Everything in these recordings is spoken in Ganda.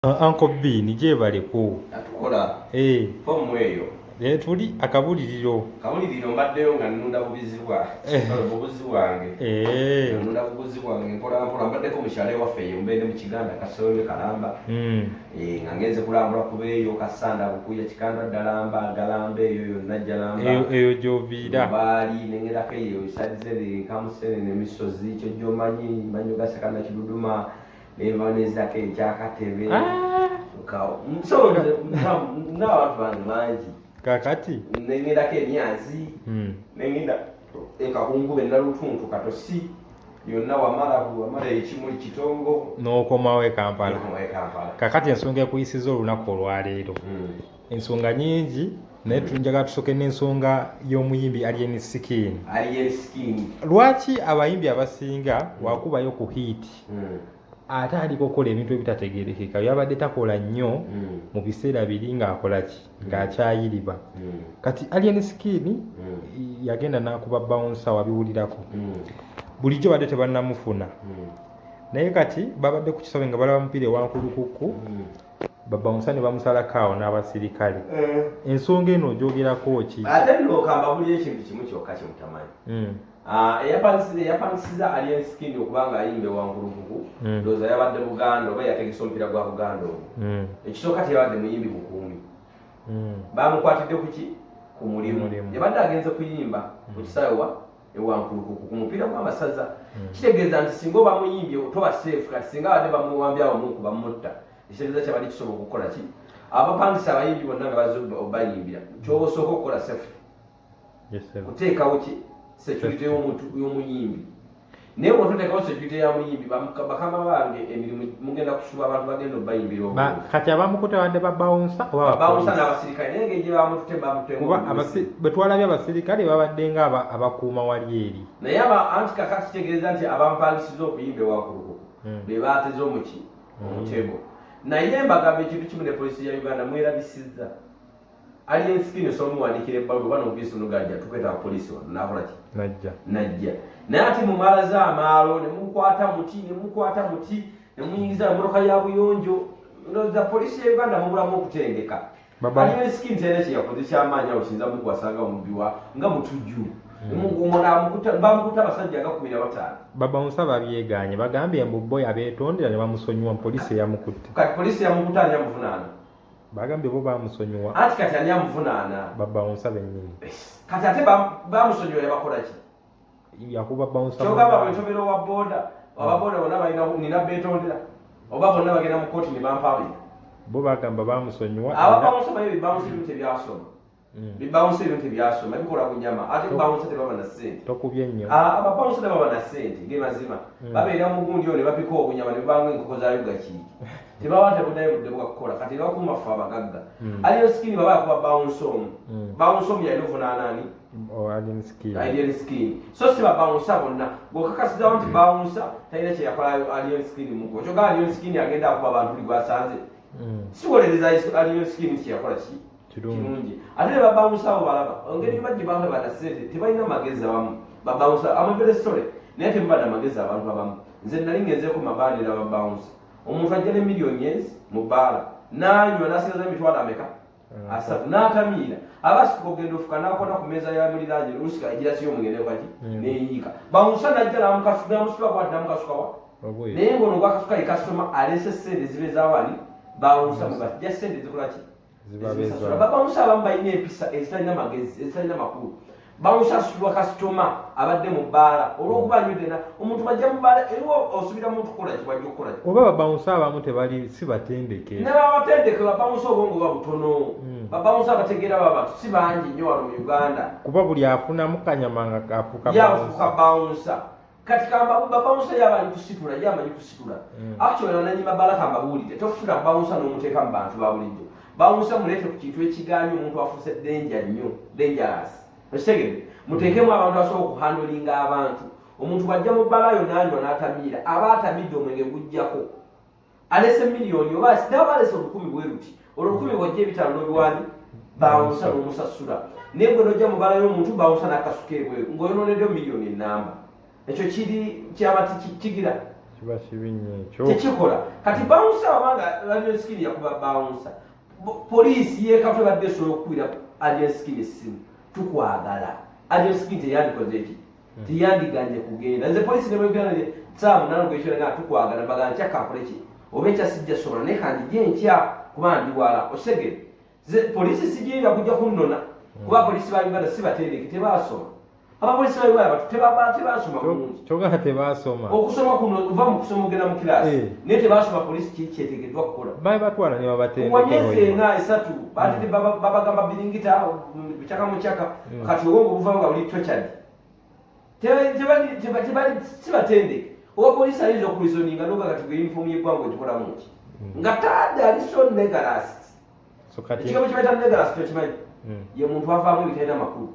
Uncle B nije baleko. Atukola. Pomweyo. Tuli akabuliriro. Kabuliriro mbaddeyo nga nnunda bubizi wange. Nnunda bubuzi wange mpola mbaddeko mu kyalo ewaffe eyo mbeera mu Kiganda Kasoobe Kalamba. Nga ngenze kulambula kubeeyo Kasanda Bukuya Kikanda Dalamba Galamba eyo yonna Jalamba. Eyo gy'oviira. Baali nengerako eyo Sadzere Kamusene Misozi kyo gy'omanyi Manyoga Sekanda Kiduduma. Nevanezako ekyakatebe n'abantu bange bangi kakati nengendako emyazi nengenda ekakungube nalutuntu katosi yonna wamala ekimuli kitongo n'okomawo e Kampala. Kakati ensonga ekuyisiza olunaku olwaleero ensonga nyingi naye tunjaga tusooke n'ensonga y'omuyimbi Alien Skin. Lwaki abayimbi abasinga wakubayo ku hit ate aliko okukola ebintu ebitategeerekeka byabadde takola nnyo mu biseera biri ng'akola ki ng'akyayiriba kati Alien Skin yagenda n'akuba bouncer wabiwulirako bulijjo badde tebannamufuna naye kati babadde ku kisawe nga balaba mupiira ewankulukuku babouncer ne bamusalako awo n'abasirikale ensonga eno ogyogerako ki ate ndokamba buli ekintu kimu kyokka kimutamanyi eyapangisiza Alien Skin okubanga ayimba ewankulukuku ndowooza yabadde Buganda oba yategesa omupiira gwa Buganda ogwo ekisooka teyabadde muyimbi bukuumi bamukwatidde kuki ku mulimu yabadde agenze kuyimba ku kisawa ewankulukuku ku mupiira gw'amasaza kitegeeza nti singa oba muyimbye toba seefu kati singa abadde bamuwambye awo muku bamutta ekitegeeza kyabadde kisobola okukola ki abapangisa abayimbi bonna nga bazze bayimbira kyoba osooka okukola seefu kuteekawo ki security y'omuyimbi naye bw'ototeekawo security ya muyimbi bakama bange emirimu mugenda kusuba abantu bagenda obayimbira obulungi kati abamukutte badde babawunsa n'abasirikale naye ng'egye bamutute bwe twalabye abasirikale babadde nga abakuuma wali eri naye anti kakati kitegeeza nti abampangisiza okuyimba ewakulukuku be baateze omuki omutego naye mbagamba ekintu kimu ne polisi ya Uganda mwerabisizza Alien Skin somuwandikira ebbaluwa oba n'obuviisi onogajja tukweta polisi wano n'akola ki najja naye ati mumala z'amaalo ne mukwata muti ne muyingiza emmotoka ya buyonjo ndowooza polisi ya Uganda mubulamu okutendeka Alien Skin tena kye yakoze ky'amaanyi awo kiyinza mukwasanga omubbiwa nga mutujju bamukuta abasajja nga 15 babawunsa babyeganye bagambye mbu boy abeetondera ne bamusonyiwa polisi yamukutte kati polisi yamukutte ani yamuvunaana bagambye bo bamusonyiwa ati kati ani amuvunaana babawunsa bennyini kati ate bamusonyiwa yabakola ki yakuba bawunsa kyogamba bwentobera owa booda ababoda bonna nina beetondera oba bonna bagenda mu kooti ne bampawulira bo bagamba bamusonyiwa ababawunsa baye bibawunsa ebintu tebyasoma bibawunsa ebintu tebyasoma bikola bunyama ate bawunsa tebaba na ssente tokubye nnyo ababawunsa tebaba na ssente gemazima babeera mu gundi ne bapika obunyama ne bibanga enkoko za yuga kiiki tebaba tebuddayo budde bwakukola kati bakuuma ffe abagagga Alien Skin baba yakuba bawunsa omu yalina ovunaanaani Alien Skin so si babawunsa bonna bw'okakasizawo nti bawunsa talina kye yakola Alien Skin muko kyoga Alien Skin agenda akuba abantu buli gwasanze siwolereza Alien Skin kye yakola ki kirungi ate ne babawunsa abo balaba engeri bajje bamwe bana ssente tebalina magezi abamu babawunsa amavere sole naye tebabadde amagezi abantu abamu nze nali ngenzeeko mabaanira babawunsa omuntu ajja ne miliyoni mu bbaala n'anywa n'asigaza emitwalo ameka asatu n'atamiira abasituka ogenda ofuka n'akona ku meeza ya muliraanye oluusika egira siyo omugende kwaki neeyiika bawunsa najja n'amusula kwati n'amukasukawa naye ngono gwakasuka ye kasitoma alese ssente zibezaawani bawunsa mubajja ssente zikola ki babawunsa abamu balina empisa ezitalina magezi ezitalina makulu bawusasulwa kasitoma abadde mu bbaala olw'okuba anywedena omuntu bajja mu bbaala eriwo osubira muntu kukola ki wajja okukola ki oba babawunsa abamu tebali si batendeke ne babatendeke babawunsa obwongo buba butono babawunsa abategeera baba si bangi nnyo wano mu Uganda kuba buli afunamu kanyama nga afuka bawunsa kati kamba babawunsa yabanyi kusitula yamanyi kusitula actually onanyima bbaala kamba buwulire tofuna babawunsa n'omuteeka mu bantu ba bulijjo bawunsa muleete ku kintu ekigaanyi omuntu afuuse denja nnyo dangerous Ekitegeere muteekemu abantu asobola okuhandolinga abantu omuntu bw'ajja mu bbalayo n'anywa n'atamiira aba atamidde omwenge gujjako alese miliyoni oba sidaba alese 10,000 bwe ruti olwo 10,000 bw'ojja ebitaano n'obiwani bawunsa n'omusasula naye bwe n'ojja mu bbalayo omuntu bawunsa n'akasuka ebweru ng'oyonooneddeyo miliyoni ennamba ekyo kiri kyabati kigira kiba kibi nnyo ekyo tekikola kati bouncer wabanga alien skin yakuba bouncer poliisi yekatwe badde esobola okukwira alien skin essimu tukwagala alien skin teyandikoze eki teyandiganye kugenda nze poliisi nebwegana saamu nanogwekyolega tukwagala mbagala ntya kakole ki oba ekya sijja sobola naye kandi gye ntya kuba ndiwala osegere poliisi sigirira kujja kunnona kuba poliisi ba Uganda si batendeke tebasoma abapoliisi ba Uganda tebasoma bulungi kyogera tebasoma okusoma kuno uva mu kusoma ogenda mu kilaasi naye tebasoma poliisi kyeteekeddwa kukola baali batwala ne babatendeke kuwa myezi ena esatu baatete babagamba biringita bucaka mu kyaka kati obwongo buvayo nga buli tokyadi sibatendeke oba poliisi ayinza okulizoninga noga kati gwe yunifomu yeggwanga ogikolamu ki nga tadde ali so negalast ekigambo kibaita negalast tokimanyi ye muntu avaamu ebitalina makulu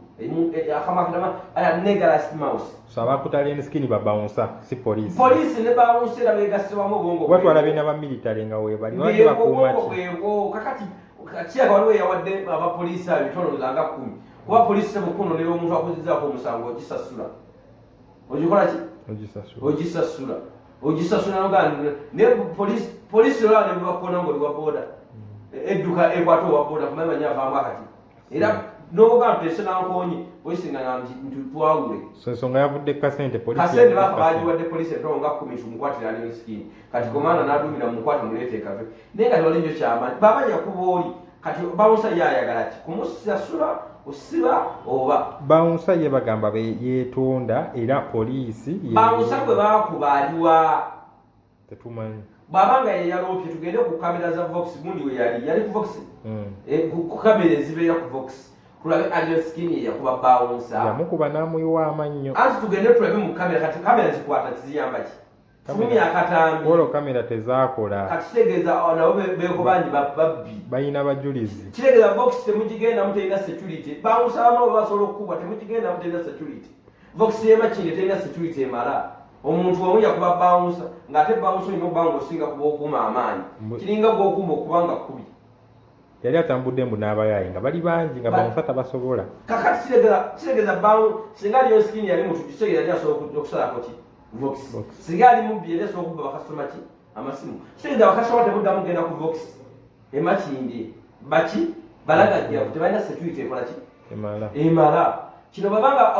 akamakama aya negalast mouse so abakuta alien skin babawunsa si poliisi poliisi ne bawunsera begasibwamu obwongo batwala bina ba military nga weebali bali bakuuma kakati kiyaga waliwo yawadde abapoliisi abo bitonoza nga 10 kuba poliisi sebukunonera omuntu akozizzaako omusango ogisasula ogikola ki ogisasula nogandi naye poliisi olaba ne bebakona nga oli wa booda edduka ekwata owa booda kumanyi manyi avaamu akati era n'obuganda tutese nankonyi oyisingana ntitwawule so ensonga yavudde kasente kasente bakabagiwadde poliisi entongo nga 10 tumukwatira alien skin kati komanda n'adumira mukwata muleete ekave naye kati wali nnyo kyamaanyi baba yakuba oli kati bawusa yayagala ki kumusasula osiba oba bawusa ye bagamba yeetonda era poliisi bawusa bwe bakuba aliwa tetumanyi bwabanga yeyaloopye tugende ku kamera za vox gundi we yali ku vox ku kamera ezibeera ku vox kulabe alien skin yakuba bawusa yamukuba n'amuyiwa amannyo anti tugende tulabe mu kamera kati kamera zikwata kiziyamba ki fulumi akatambi olwo kamera tezaakola kati kitegeeza nabo beeko bangi babbi balina bajulizi kitegeeza vox temugigenda muterina security bawusa abamu basobola okukubwa temugigenda muterina security vox yemakinde terina security emala omuntu omu yakuba bawusa ng'ate bawusa olina okuba nga osinga kuba okuuma amaanyi kiringa gwokuuma okuba nga kubi yali atambudde mbu n'abayayi nga bali bangi nga bawusa tabasobola kakati kitegeeza singa aliyo skin yali mutu kitegeeza yali asobola okusalako ki vox singa ali mubbi yali asobola okubba bakasitoma ki amasimu kitegeeza bakasitoma temuddamu kugenda ku vox emakindi baki balagajjavu tebalina security ekola ki emala kino babanga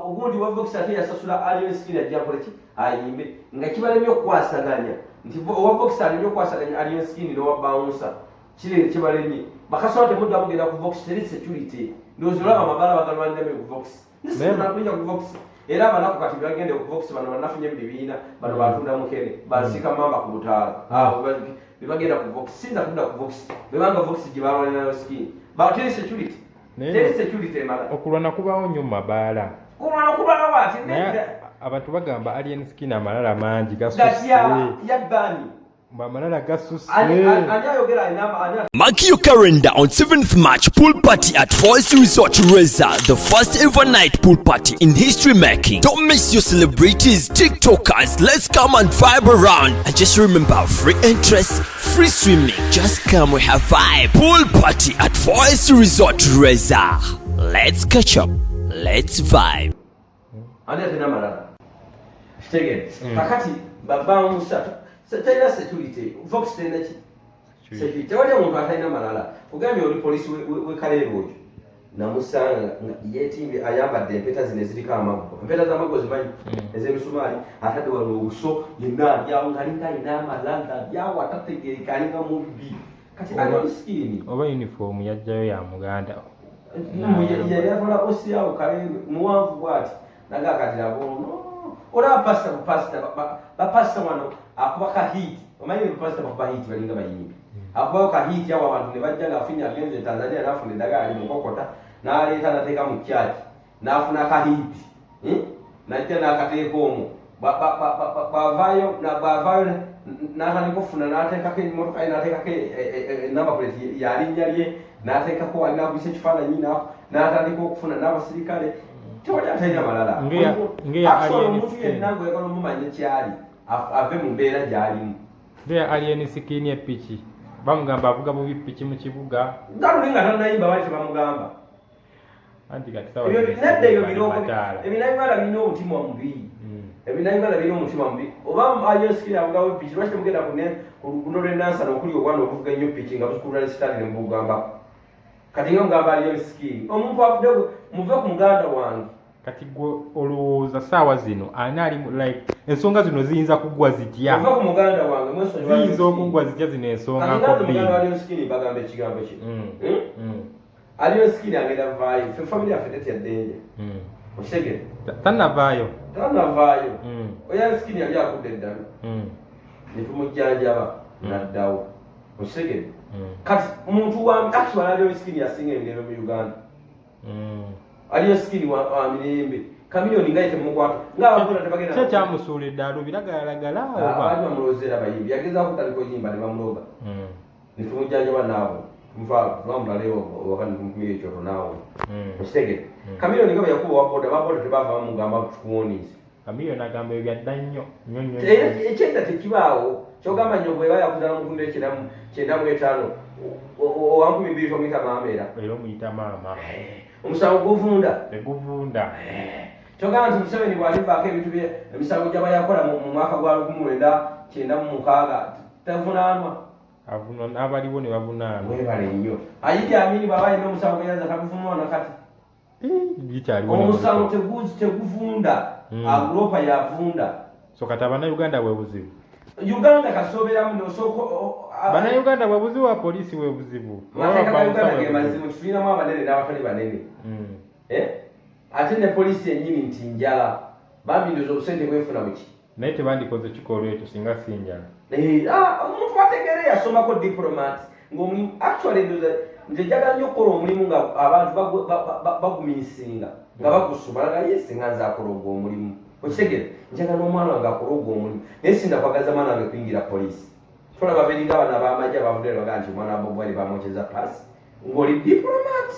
ogundi wa vox ate yasasula alien skin ajja akole ki ayimbe nga kibalemye okukwasaganya nti owa vox alemye okukwasaganya alien skin n'owa bouncer kiri kibalemye bakasitoma temuddamu kugenda ku vox teri security ndowooza olaba amabala bagalwaniramu ku vox nisinakunya ku vox era abanaku kati bagende ku vox bano banafunye ebibiina bano batunda mukene basika mamba ku butaala bebagenda ku vox sinza kudda ku vox bebanga vox gye balwanirayo skin bateri security teri security emala okulwana kubaawo nnyo mu mabaala kulwana kubaawo ati abantu bagamba alien skin amalala mangi gasusse yabbani amalala gasusse Mark your calendar on 7th March pool party at Forest Resort Reza, the first ever night pool party in history making. Don't miss your celebrities, TikTokers. Let's come and vibe around. And just remember, free entrance, free swimming. Just come, we have vibe. Pool party at Forest Resort Reza. Let's catch up. Let's vibe. Tayina security vox tayina ki security tewali omuntu atalina malala ogambye oli poliisi wekaleero ojo namusanga yeetimbe ayambadde empeta zino eziriko amaggo empeta z'amaggo zimanyi ez'emisumaali atadde wali obuso yenna alyawo ng'alinga alina amalala alyawo atategeereka alinga mubbi kati alina sikini oba uniform yajjayo ya Muganda yali atola osiyawo kaleero muwanvu bw'ati naga akatirabo olaba bapasita wano akuba kahiti omanyi bapasita bakuba hiti balinga bayimbi akubayo kahiti awo abantu ne bajja ng'afunye agenze Tanzania n'afuna eddagala ali mukokota n'aleeta nateeka mu kyaki n'afuna kahiti najja n'akateeka omwo bw'avaayo n'atandika okufuna n'ateekako emmotoka ye n'ateekako enamba puleti yalinnya lye n'ateekako wali n'akubisa ekifaananyi n'atandika okufuna n'abasirikale tewali atalina malala omuntu yenna ng'oyagala omumanya kyali ave mu mbeera gy'alimu ngeya alien skin epiki bamugamba avuga bubi piki mu kibuga galuli nga tannayimba bali tebamugamba anti kati ebyo binadde ebyo biroko ebinayibala birina omutima omubi ebinayuganda birina omutima mubi oba aliyo sikini avugawo piki lwaki temugenda kuno lwenansana okuli obwana obuvuga ennyo piki nga buzikulula nesitani nemubugambako kati nga mugamba aliyo sikini omuntu avudde muve ku muganda wange kati gwe olowooza saawa zino ani ali like ensonga zino ziyinza kuggwa zitya muve ku muganda wange mwesonyiwa ziyinza okuggwa zitya zino ensonga muganda aliyo sikini bagamba ekigambo kye aliyo sikini agenda vaayo fe famire yaffe tetyaddenja okitegere tannavaayo oya sikini yali akudde eddala netumujjanjaba naddawo okitegere kati omuntu actually aliyo sikini yasinga emirembe mu Uganda aliyo sikini wa mirembe kamiliyoni nga yetemukwata ng'abakola tebagenda kye kyamusuula eddalo biragalagala oba ali bamulozeera bayimbi yagezaako kutaliko yimba ne bamuloga netumujjanjaba naabo twamulalewo wakati tumukumira ekyoto naawo okitegere kamiliyoni nga bweyakuba waboda baboda tebava mugamba tukuwoniise kamiliyoni agamba ebyo byadda nnyo ekyenda tekibaawo kyogamba nnyo bweba yakuzala mukundu ekyenda 9,200 tomuyita maama era omuyita maama omusango guvunda teguvunda kyogamba nti Museveni bwalivaako ebintu bye emisango gyaba yakola mu mwaka gwa 1996 tevunaanwa abaliwo ne bavunaanwa webale nnyo Idi Amin bwaba alina omusango gweyaza taguvunwa nakati omusango teguvunda agulopa yavunda so kati abannayuganda bwe buzibu Uganda kasooberamu bannayuganda bwe buzibu wa poliisi bwe buzibu mazibu tulinamu abanene n'abatali banene ate ne poliisi yennyini nti njala bambi ndoza obusente bwefuna buki naye tebandikoze kikolwa ekyo singa si njala omuntu wategere yasomako diplomat ng'omulimu actually ndoza nze njagala nnyo okukola omulimu nga abantu bagumiisinga nga bagusuma nga yesi nga nze akola ogwo omulimu okitegere njagala omwana wange akola ogwo omulimu naye sindakwagaza mwana wange kuyingira poliisi tolaba beringa abana ab'amagye abavudde baga nti omwana wa Bobi Wine bamwokyeza paasi ng'oli diplomat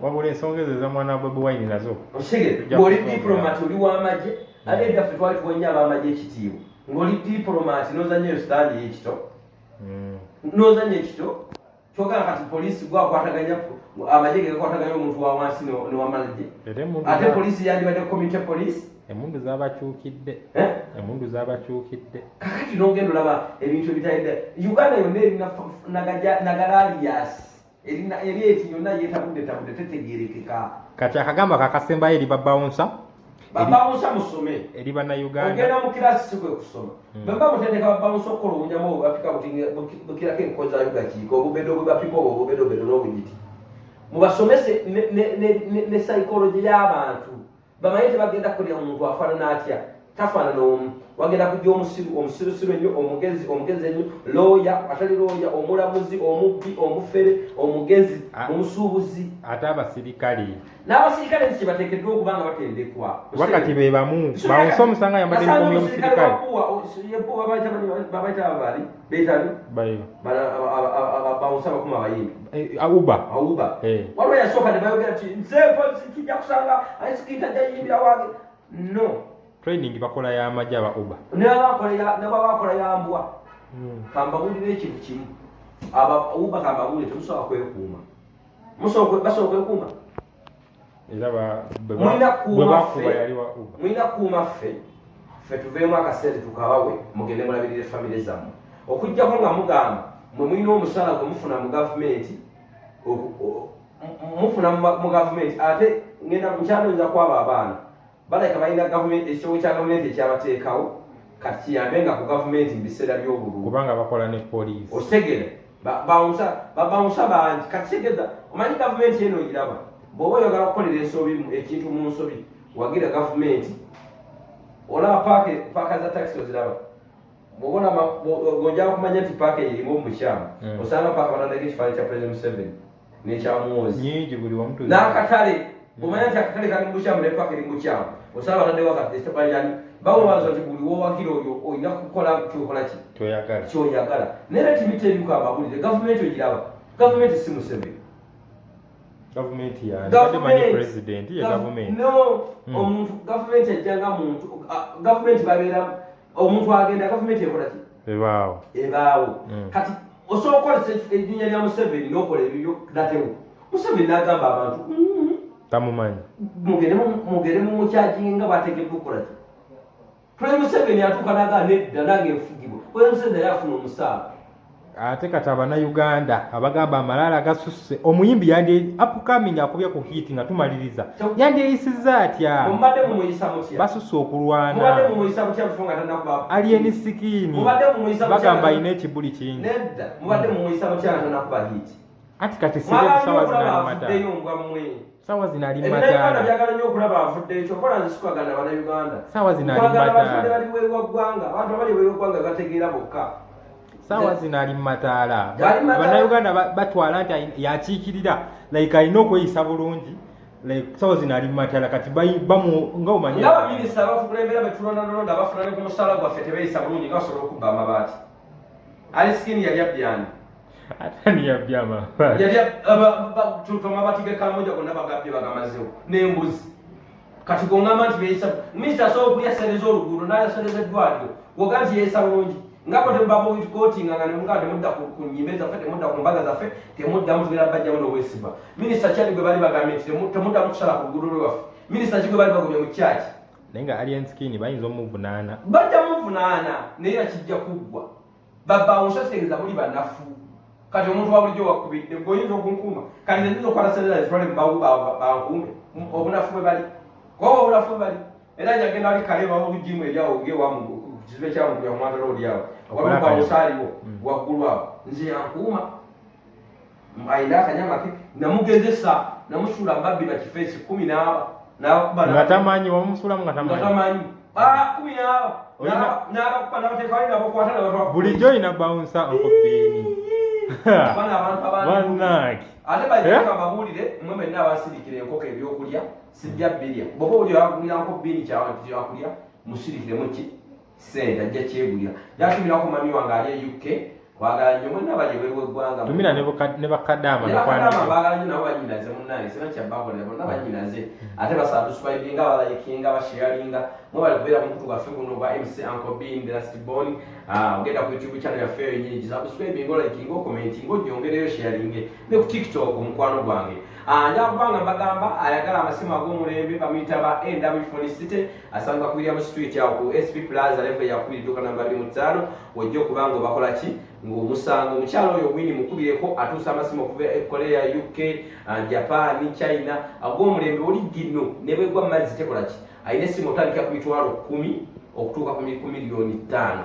wabula ensonga ezo eza mwana wa Bobi Wine nazo okitegere ng'oli diplomat oli w'amagye ate eddaffe twali tuwonya ab'amagye ekitiibwa ng'oli diplomat n'ozanya eyo sitaandi y'ekito n'ozanya ekito kyogala kati poliisi gwakwataganya amagye gegakwataganya omuntu wa wansi newamagye ate poliisi yandibadde community police emundu z'abakyukidde kakati n'ogenda olaba ebintu ebitayidde Uganda yonna erina nagalalias eri eti yonna yetabudde tetegerekeka kati akagamba kakasembayo eri babawunsa musome eri bannayuganda ogenda mu kirasi si kwe kusoma bwemba mutendeka babawunsa okukola obunyamu obwo bapika bukirako enkoza yugakiiko obubedo bwe bapika obwo obubedobedo n'obugiti mubasomese ne psychology y'abantu bamanye tebagenda kukolera omuntu afaanana atya tafaanana omu wagenda kujja omusirusiru ennyo omugezi ennyo looya atali looya omulamuzi omubbi omufere omugezi omusuubuzi ate abasirikale n'abasirikale nti kyebateekeddwa okubanga batendekwa wakati be bamu bawusa omusanga yambadde enkomo y'omusirikale babayita abali beetali bawusa abakuma abayimbi awuba waliwo yasooka ne bayogera nti nze polisi kijja kusanga aisikita jayimbira wange no training bakola y'amagye aba uba nebabakola yambwa kambawulira ekintu kimu uba kambawulire temusobola kwekuuma basobola kwekuuma era mulina kuuma ffe tuveemu akaseera tukabawe mugende mulabirire famire zammwe okujjako nga mugamba mwe mulina omusala gwe mufuna mu gavumenti ate ngenda nkyanoza kwaba abaana baleka balina gavumenti ekitabo kya gavumenti ekyabateekawo kati kiyambenga ku gavumenti mu biseera by'obululu kubanga bakola ne poliisi okitegere babawusa bangi kati kitegeeza omanyi gavumenti eno ogiraba bw'oba oyagala okukolera ensobi ekintu mu nsobi wagira gavumenti olaba paaka za takisi oziraba ng'ojala kumanya nti paaka erimu omukyamu osanga paaka batandeka ekifaananyi kya President Museveni n'ekyamuwozi nyingi buli wamuntu n'akatale bw'omanya nti akatale kali mu bukyamu ne paaka eri mu bukyamu osanga batandeka ekitebalirani bawobaza nti buli wowagira oyo olina kukola kyokola ki kyoyagala naye era tibiteebyuka amawulire gavumenti ogiraba gavumenti si Museveni gavumenti yandimanyi pulezidenti ye gavumenti omuntu gavumenti ajjanga muntu gavumenti babeera omuntu agenda gavumenti ekola ki ebaawo kati osobola okukozesa erinnya lya Museveni n'okola ebibyo natewo Museveni n'agamba abantu tamumanyi mugere mu mukyaginga nga bateekeddwa okukola ki Museveni atuuka n'agamba nedda nange nfugibwa. Museveni yafuna omusaala. Ate kati Uganda abagamba amalala agasusse omuyimbi yandi upcoming akubye ku hit nga tumaliriza yandiyisizza atya mubadde mumuyisa mutya basusse okulwana mubadde mumuyisa mutya kufunga tannakuba alien sikini mubadde mumuyisa mutya bagamba ine ekibuli kingi nedda mubadde mumuyisa mutya tannakuba hit ati kati sire sawa zinali mata sawa zinali mata byagala nnyo okulaba avudde ekyo kola nzisukagana bana Uganda sawa zinali mata bali weewa ggwanga abantu abali weewa ggwanga bategeera bokka sawa zinali mataala Uganda batwala nti yakiikirira like alina okweyisa bulungi like sawa zinali mataala kati bamu nga omanyi ngaba minisita bakulembera betulondalonda bafuna ne ku musala gwaffe tebeeyisa bulungi nga basobola okubba amabaati ali sikini yali abyani atani yabya amabaati yali amabaati g'ekalamoja gonna bagabbye bagamazewo n'embuzi kati gongamba nti beeyisa minisita asobola okuyasereza oluguudo n'ayasereza eddwaliro woga nti yeeyisa bulungi ngabo tembabo witkotinga nga nemuganda temudda ku nyimbe zaffe temudda ku mbaga zaffe temuddamu tugera bajjamu n'obwesiba minisita kyali gwe bali bagambye nti temuddamu kusala ku luguudo lwaffe minisita kigwe bali bagumye mu kyaki naye nga alien skin bayinza omuvunaana bajja muvunaana naye yakijja kuggwa babba onsasegeza muli banafu kati omuntu wa bulijjo wakubidde ng'oyinza okunkuuma kati nziyinza okwalaserera ezitwale mubawu bankuume obunafu bwe bali kuba obunafu bwe bali era nyagenda ali kaleba obugimu eryawo gewamu kizibe kyamu kya mwandalo olyawo wababa osaaliwo waggulu awo nze yankuuma ayina akanyama ke namugezesa namusuula mbabbi bakifeesi 10 nga tamanyi wamusulamu nga tamanyi 10 n'abakuba n'abateeka wali nabakwata nabatwala bulijjo olina bawunsa okopiini bannaki ate bajjaka babuulire mmwe mwenna abasirikira enkoko ebyokulya sijja birya bwoba oli wagulira nkopiini kyakulya musirikiremu ki sente ajja kyegulira yatumira ku mami wange ali e UK kwagala nnyo mwenna bali ebweru w'eggwanga tumira ne bakaddaama baagala nnyo nabo banyinaze munnaye sina kyabbakolera bonna banyinaze ate basubscribinga balayikinga basharinga mwe bali kubeera mu mukutu gwaffe guno gwa MC Uncle Bean the Last Born ogenda ku YouTube channel yaffe eyo nyingi subscribinga olayikinga okomentinga ogyongereyo sharinge ne ku TikTok omukwano gwange njagubanga mbagamba ayagala amasimu ag'omulembe bamuyita ba NW Felicity asanga ku William Street awo ku SP Plaza level yakubiri dduka namba 25 wojja okubanga obakola ki ng'omusango omukyalo oyo Winnie mukubireko atuusa amasimu okuva e Korea UK Japan China ag'omulembe oli gino ne bwegwa mazzi tekola ki ayina essimu otandika ku mitwalo 10 okutuuka ku miliyoni 5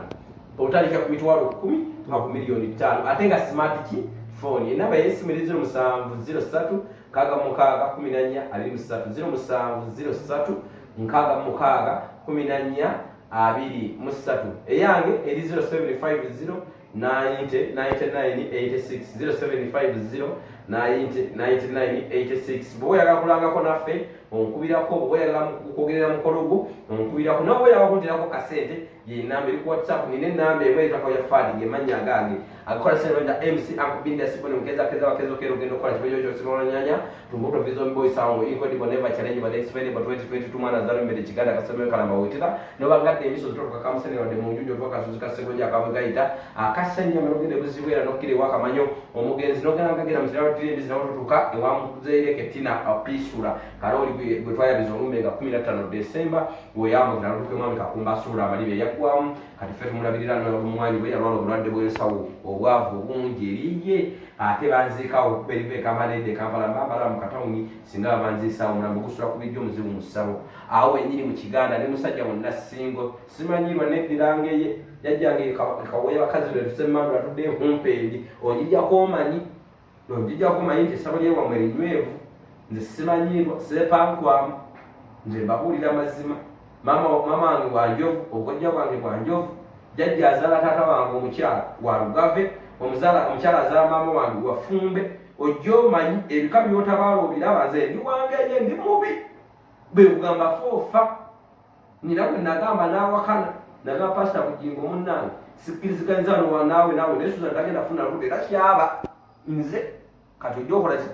otandika ku mitwalo 10 tuka ku miliyoni 5 ate nga smart ki phone enamba y'essimu eri 0703 kaga mukaaga 14 ali 3 0703 nkaaga mukaaga 14 abiri 3 eyange eri 0750 90 9986 0750 90 9986 bwe oyagala kulangako naffe onkubirako bwe oyagala kwogerera mukolo gwo onkubirako nawe bwe oyagala kunterako kasente yenamba eri ku WhatsApp nina enamba emu eritako ya Fadi gemanya gange agakola sente MC Uncle Bean the Sibone mukeza bakezo kero gendo kola kibojo kyo simolanyanya tumbuto vision boy sound incredible never challenge but expendable 2022 mwana zalo mbere kiganda kaseme kala mawitira no bagadde emiso zitoka kamusene wade munjujo toka suzuka segonja akavugaita akasenya malogere buzibwera nokire wakamanyo omugenzi noganagagera mutira tiri bizina otutuka ewamuzeere ketina apisura karoli gwe twaya bizolumbe nga 15 December oyamba kutaluke mwami kakumba sura abalibe yakwamu kati fetu mulabirira no omwani bwe yalwalo bulwadde bwensawo obwavu obungi eriye ate banzikawo beribe kamalede Kampala mbambala mu katawuni singa banzisa omulambo gusula ku bijjo muzibu musabo awo enyini mu Kiganda ne musajja wonna singo simanyirwa neddirangeye yajjange kawoya bakazi be tusemmandu atudde humpendi onjija komanyi nonjija komanyi nti essabo lyewa mwerinywevu nze simanyirwa sepankwamu nze mbabuulira mazima mama wange wanjovu okojja kwange kwanjovu jajja azaala taata wange omukyala wa Lugave omukyala azaala mama wange wafumbe ojja omanyi ebika byotabaala obiraba nze ndi wangenye ndi mubi bwe kugamba foofa nina bwe nagamba n'awakana nagamba pasita Bugingo munnange sikkiriziganyizza naawe nesuza ndagenda funa lude era kyaba nze kati ojja okola ki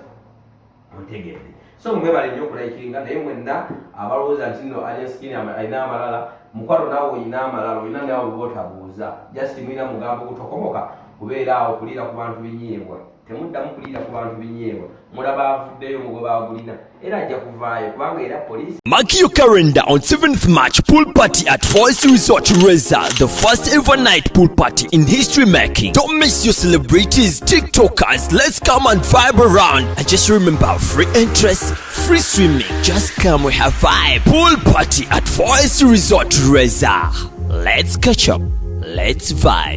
ontegedde so mwebale nnyo okulayikinga naye mwenna abalowooza nti nno alien skin alina amalala mukwalo naawe olina amalala olina naawe bootabuuza just mwina mugambo gutokomoka kubeera awo kuliira ku bantu binyeebwa temuddamu kuliira ku bantu binyeebwa mulaba avuddeyo mugoba agulina era ajja kuvaayo kubanga era poliisi. Mark your calendar on 7th March pool party at Forest Resort Reza, the first ever night pool party in history making. Don't miss your celebrities, TikTokers. Let's come and vibe around. And just remember, free entrance, free swimming. Just come, we have vibe. Pool party at Forest Resort Reza. Let's catch up. Let's vibe.